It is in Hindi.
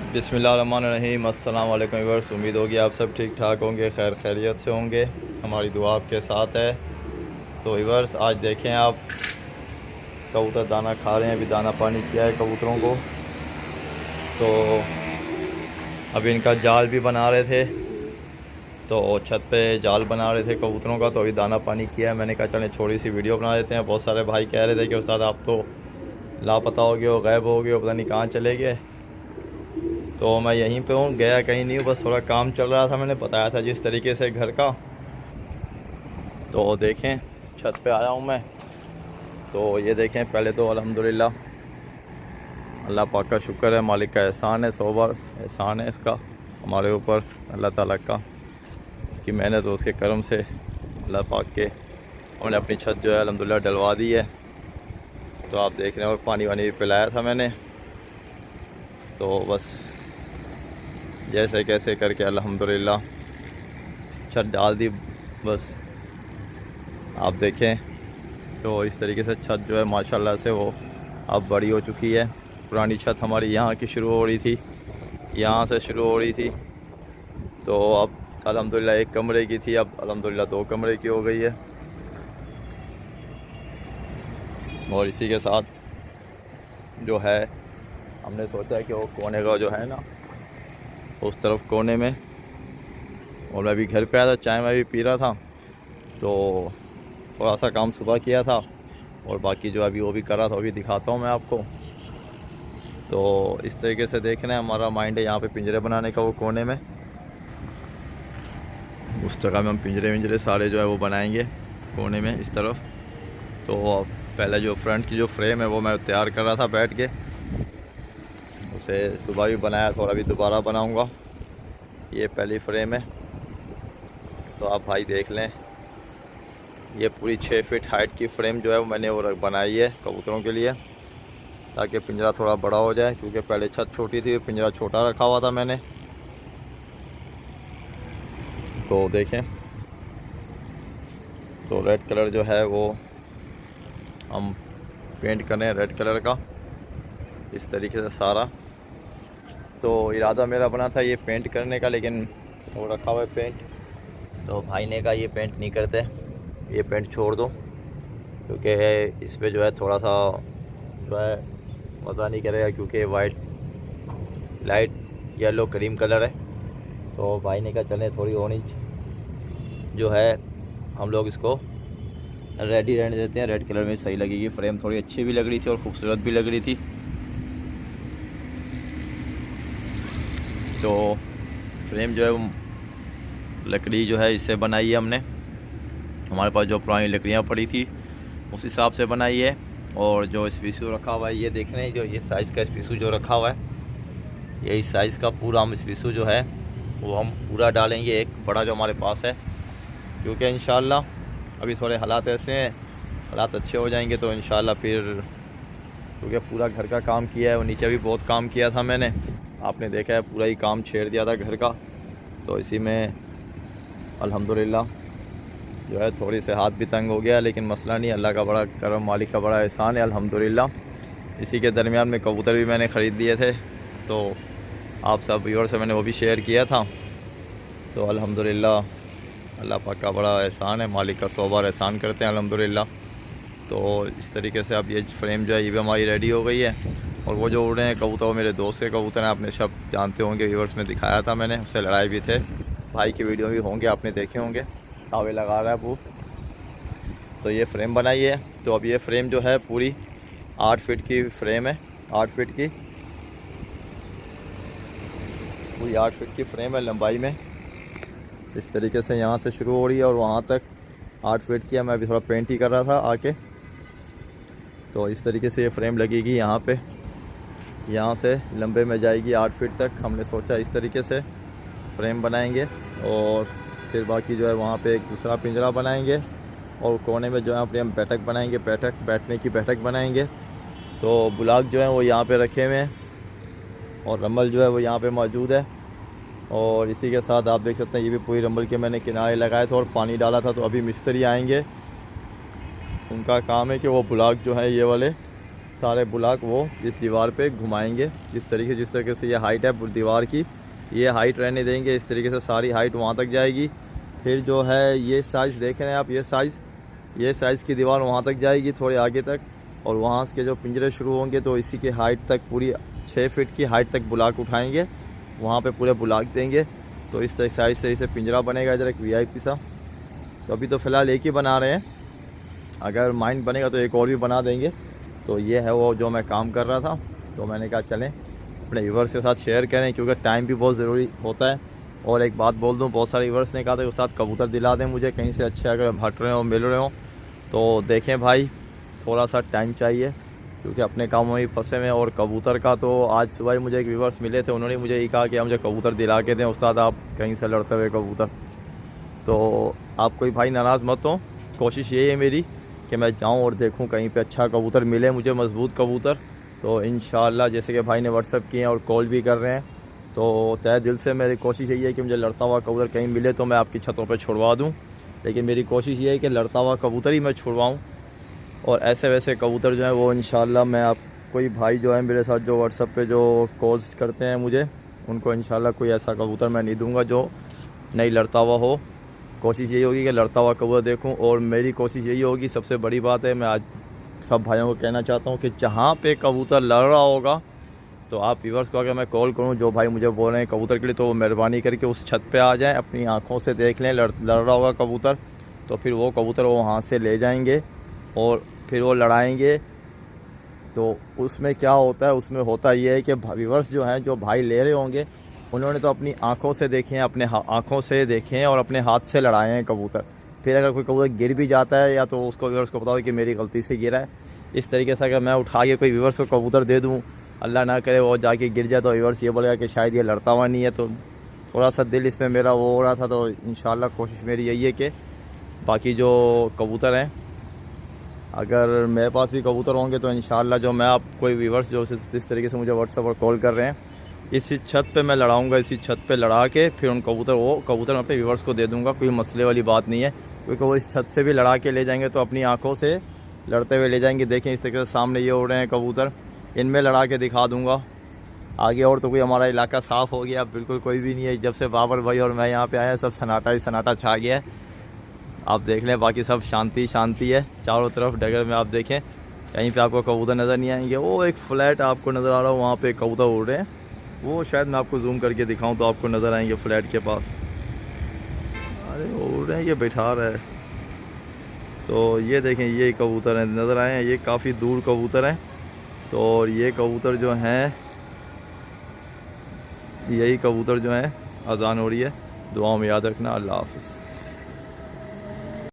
बिस्मिल्लाहिर्रहमानिर्रहीम। अस्सलाम वालेकुम व्यूअर्स, उम्मीद होगी आप सब ठीक ठाक होंगे, खैर खैरियत से होंगे। हमारी दुआ आपके साथ है। तो व्यूअर्स, आज देखें आप कबूतर दाना खा रहे हैं। अभी दाना पानी किया है कबूतरों को। तो अभी इनका जाल भी बना रहे थे, तो छत पे जाल बना रहे थे कबूतरों का। तो अभी दाना पानी किया है। मैंने कहा चलें छोटी सी वीडियो बना देते हैं। बहुत सारे भाई कह रहे थे कि उस्ताद आप तो लापता हो गए हो, गायब हो गए हो, पता नहीं कहाँ चले गए। तो मैं यहीं पे हूँ, गया कहीं नहीं हूँ, बस थोड़ा काम चल रहा था। मैंने बताया था जिस तरीके से घर का। तो देखें छत पे आया हूँ मैं। तो ये देखें, पहले तो अल्हम्दुलिल्लाह अल्लाह पाक का शुक्र है, मालिक का एहसान है, 100 बार एहसान है इसका हमारे ऊपर, अल्लाह ताला का। उसकी मेहनत और उसके करम से अल्लाह पाक के हमने अपनी छत जो है अल्हम्दुलिल्लाह डलवा दी है। तो आप देख रहे हैं, और पानी वानी भी पिलाया था मैंने। तो बस जैसे कैसे करके अल्हम्दुलिल्लाह छत डाल दी। बस आप देखें तो इस तरीके से छत जो है माशाल्लाह से वो अब बड़ी हो चुकी है। पुरानी छत हमारी यहाँ की शुरू हो रही थी, यहाँ से शुरू हो रही थी। तो अब अल्हम्दुलिल्लाह 1 कमरे की थी, अब अल्हम्दुलिल्लाह 2 कमरे की हो गई है। और इसी के साथ जो है हमने सोचा कि वो कोने का जो है ना, उस तरफ कोने में, और मैं भी घर पे आया था, चाय मैं भी पी रहा था। तो थोड़ा सा काम सुबह किया था और बाकी जो अभी वो भी कर रहा था, वो भी दिखाता हूँ मैं आपको। तो इस तरीके से देखना है, हमारा माइंड है यहाँ पे पिंजरे बनाने का, वो कोने में उस जगह में हम पिंजरे विंजरे सारे जो है वो बनाएंगे कोने में इस तरफ। तो पहले जो फ्रंट की जो फ्रेम है वो मैं तैयार कर रहा था बैठ के, उसे सुबह भी बनाया था और अभी दोबारा बनाऊँगा। ये पहली फ्रेम है। तो आप भाई देख लें, ये पूरी 6 फीट हाइट की फ्रेम जो है वो मैंने वो बनाई है कबूतरों के लिए, ताकि पिंजरा थोड़ा बड़ा हो जाए। क्योंकि पहले छत छोटी थी, पिंजरा छोटा रखा हुआ था मैंने। तो देखें, तो रेड कलर जो है वो हम पेंट कर रहे हैं, रेड कलर का इस तरीके से सारा। तो इरादा मेरा बना था ये पेंट करने का, लेकिन वो रखा हुआ है पेंट। तो भाई ने कहा ये पेंट नहीं करते, ये पेंट छोड़ दो, क्योंकि इस पे जो है थोड़ा सा जो है मज़ा नहीं करेगा, क्योंकि white light yellow cream colour है। तो भाई ने कहा चलें थोड़ी ऑरेंज जो है हम लोग इसको रेड ही रहने देते हैं, रेड कलर में सही लगेगी। फ्रेम थोड़ी अच्छी भी लग रही थी और ख़ूबसूरत भी लग रही थी। तो फ्रेम जो है वो लकड़ी जो है इससे बनाई है हमने, हमारे पास जो पुरानी लकड़ियाँ पड़ी थी उस हिसाब से बनाई है। और जो स्पीसू रखा हुआ है, ये देख रहे हैं, जो ये साइज़ का स्पीसू जो रखा हुआ है, यही साइज़ का पूरा हम स्पीसू जो है वो हम पूरा डालेंगे, एक बड़ा जो हमारे पास है। क्योंकि इंशाल्लाह अभी थोड़े हालात ऐसे हैं, हालात अच्छे हो जाएंगे तो इंशाल्लाह फिर, क्योंकि पूरा घर का काम किया है और नीचे भी बहुत काम किया था मैंने, आपने देखा है पूरा ही काम छेड़ दिया था घर का। तो इसी में अल्हम्दुलिल्लाह जो है थोड़ी से हाथ भी तंग हो गया, लेकिन मसला नहीं, अल्लाह का बड़ा करम, मालिक का बड़ा एहसान है अल्हम्दुलिल्लाह। इसी के दरमियान में कबूतर भी मैंने ख़रीद लिए थे, तो आप सब व्यूअर से मैंने वो भी शेयर किया था। तो अल्हम्दुलिल्लाह अल्लाह पाक का बड़ा एहसान है, मालिक का 100 बार एहसान करते हैं अल्हम्दुलिल्लाह। तो इस तरीके से अब ये फ्रेम जो है ये भी हमारी रेडी हो गई है। और वो जो उड़ रहे हैं कबूतर, वो मेरे दोस्त के कबूतर हैं, आपने सब जानते होंगे, व्यूअर्स में दिखाया था मैंने, उससे लड़ाई भी थे। भाई की वीडियो भी होंगे, आपने देखे होंगे, तावे लगा रहा है वो। तो ये फ्रेम बनाई है। तो अब ये फ्रेम जो है पूरी 8 फीट की फ्रेम है, 8 फीट की पूरी 8 फीट की फ्रेम है लंबाई में। इस तरीके से यहाँ से शुरू हो रही है और वहाँ तक 8 फीट की है। मैं अभी थोड़ा पेंट ही कर रहा था आके। तो इस तरीके से ये फ्रेम लगेगी यहाँ पे, यहाँ से लंबे में जाएगी 8 फीट तक। हमने सोचा इस तरीके से फ्रेम बनाएंगे और फिर बाकी जो है वहाँ पे एक दूसरा पिंजरा बनाएंगे और कोने में जो है अपने हम बैठक बनाएंगे, बैठने की बैठक बनाएंगे। तो ब्लॉक जो है वो यहाँ पे रखे हुए हैं और रमल जो है वो यहाँ पे मौजूद है। और इसी के साथ आप देख सकते हैं ये भी पूरी रमल के मैंने किनारे लगाए थे और पानी डाला था। तो अभी मिस्त्री आएंगे, उनका काम है कि वो ब्लॉक जो है ये वाले सारे ब्लॉक वो इस दीवार पे घुमाएंगे। जिस तरीके से ये हाइट है दीवार की, ये हाइट रहने देंगे। इस तरीके से सारी हाइट वहाँ तक जाएगी। फिर जो है ये साइज़ देख रहे हैं आप, ये साइज़ की दीवार वहाँ तक जाएगी थोड़े आगे तक, और वहाँ के जो पिंजरे शुरू होंगे तो इसी की हाइट तक पूरी 6 फीट की हाइट तक ब्लॉक उठाएंगे, वहाँ पे पूरे ब्लॉक देंगे। तो इस तरह साइज़ से इसे पिंजरा बनेगा इधर एक VIP सा। तो अभी तो फ़िलहाल एक ही बना रहे हैं, अगर माइंड बनेगा तो एक और भी बना देंगे। तो ये है वो जो मैं काम कर रहा था, तो मैंने कहा चलें अपने व्यूअर्स के साथ शेयर करें, क्योंकि टाइम भी बहुत ज़रूरी होता है। और एक बात बोल दूं, बहुत सारे व्यूअर्स ने कहा था कि उस्ताद कबूतर दिला दें मुझे कहीं से अच्छे, अगर हट रहे हो मिल रहे हो तो देखें भाई, थोड़ा सा टाइम चाहिए क्योंकि अपने कामों में ही फंसे हुए हैं। और कबूतर का तो आज सुबह ही मुझे एक व्यूअर्स मिले थे, उन्होंने मुझे ये कहा कि मुझे कबूतर दिला के दें उस्ताद, आप कहीं से लड़ते हुए कबूतर। तो आप कोई भाई नाराज़ मत हो, कोशिश यही है मेरी कि मैं जाऊं और देखूं कहीं पे अच्छा कबूतर मिले मुझे, मज़बूत कबूतर। तो इंशाल्लाह जैसे कि भाई ने व्हाट्सअप किए हैं और कॉल भी कर रहे हैं, तो तहे दिल से मेरी कोशिश यही है कि मुझे लड़ता हुआ कबूतर कहीं मिले तो मैं आपकी छतों पे छुड़वा दूं। लेकिन मेरी कोशिश ये है कि लड़ता हुआ कबूतर ही मैं छुड़वाऊँ, और ऐसे वैसे कबूतर जो हैं वो इंशाल्लाह मैं आप, कोई भाई जो है मेरे साथ जो व्हाट्सअप पे जो कॉल्स करते हैं मुझे, उनको इंशाल्लाह कोई ऐसा कबूतर मैं नहीं दूँगा जो नहीं लड़ता हुआ हो। कोशिश यही होगी कि लड़ता हुआ कबूतर देखूं। और मेरी कोशिश यही होगी, सबसे बड़ी बात है, मैं आज सब भाइयों को कहना चाहता हूं कि जहां पे कबूतर लड़ रहा होगा तो आप व्यूअर्स को अगर मैं कॉल करूं, जो भाई मुझे बोल रहे हैं कबूतर के लिए, तो वो मेहरबानी करके उस छत पे आ जाएं, अपनी आँखों से देख लें लड़ रहा होगा कबूतर, तो फिर वो कबूतर वो वहाँ से ले जाएंगे और फिर वो लड़ाएँगे। तो उसमें क्या होता है, उसमें होता ये है कि व्यूअर्स जो हैं, जो भाई ले रहे होंगे, उन्होंने तो अपनी आंखों से देखे हैं, अपने आंखों से देखे हैं और अपने हाथ से लड़ाए हैं कबूतर। फिर अगर कोई कबूतर गिर भी जाता है या तो उसको व्यूअर्स को पता हो कि मेरी गलती से गिरा है। इस तरीके से अगर मैं उठा के कोई व्यूअर्स को कबूतर दे दूँ, अल्लाह ना करे वो जाके गिर जाए, तो व्यूअर्स ये बोलेगा कि शायद ये लड़ता हुआ नहीं है। तो थोड़ा सा दिल इसमें मेरा वो हो रहा था। तो इंशाल्लाह कोशिश मेरी यही है कि बाकी जो कबूतर हैं, अगर मेरे पास भी कबूतर होंगे तो इंशाल्लाह जो मैं आप कोई व्यूअर्स जो जिस तरीके से मुझे व्हाट्सएप पर कॉल कर रहे हैं, इसी छत पे मैं लड़ाऊंगा, इसी छत पे लड़ा के फिर उन कबूतर मैं अपने व्यूअर्स को दे दूंगा। कोई मसले वाली बात नहीं है, क्योंकि वो इस छत से भी लड़ा के ले जाएंगे तो अपनी आंखों से लड़ते हुए ले जाएंगे। देखें इस तरीके से सामने ये उड़ रहे हैं कबूतर, इनमें लड़ा के दिखा दूंगा आगे। और तो कोई हमारा इलाका साफ़ हो गया, बिल्कुल कोई भी नहीं है। जब से बाबर भाई और मैं यहाँ पे आए हैं, सब सन्नाटा ही सन्नाटा छा गया है। आप देख लें, बाकी सब शांति शांति है चारों तरफ। डगर में आप देखें कहीं पे आपको कबूतर नज़र नहीं आएंगे। वो एक फ्लैट आपको नज़र आ रहा है, वहाँ पे कबूतर उड़ रहे हैं, वो शायद मैं आपको जूम करके दिखाऊं तो आपको नज़र आएंगे फ्लैट के पास। अरे उड़ रहे हैं, ये बैठा रहा है। तो ये देखें, ये कबूतर हैं नज़र आए हैं, ये काफ़ी दूर कबूतर हैं। तो और ये कबूतर जो हैं, यही कबूतर जो हैं, अजान हो रही है, दुआओं में याद रखना। अल्लाह हाफ़िज़।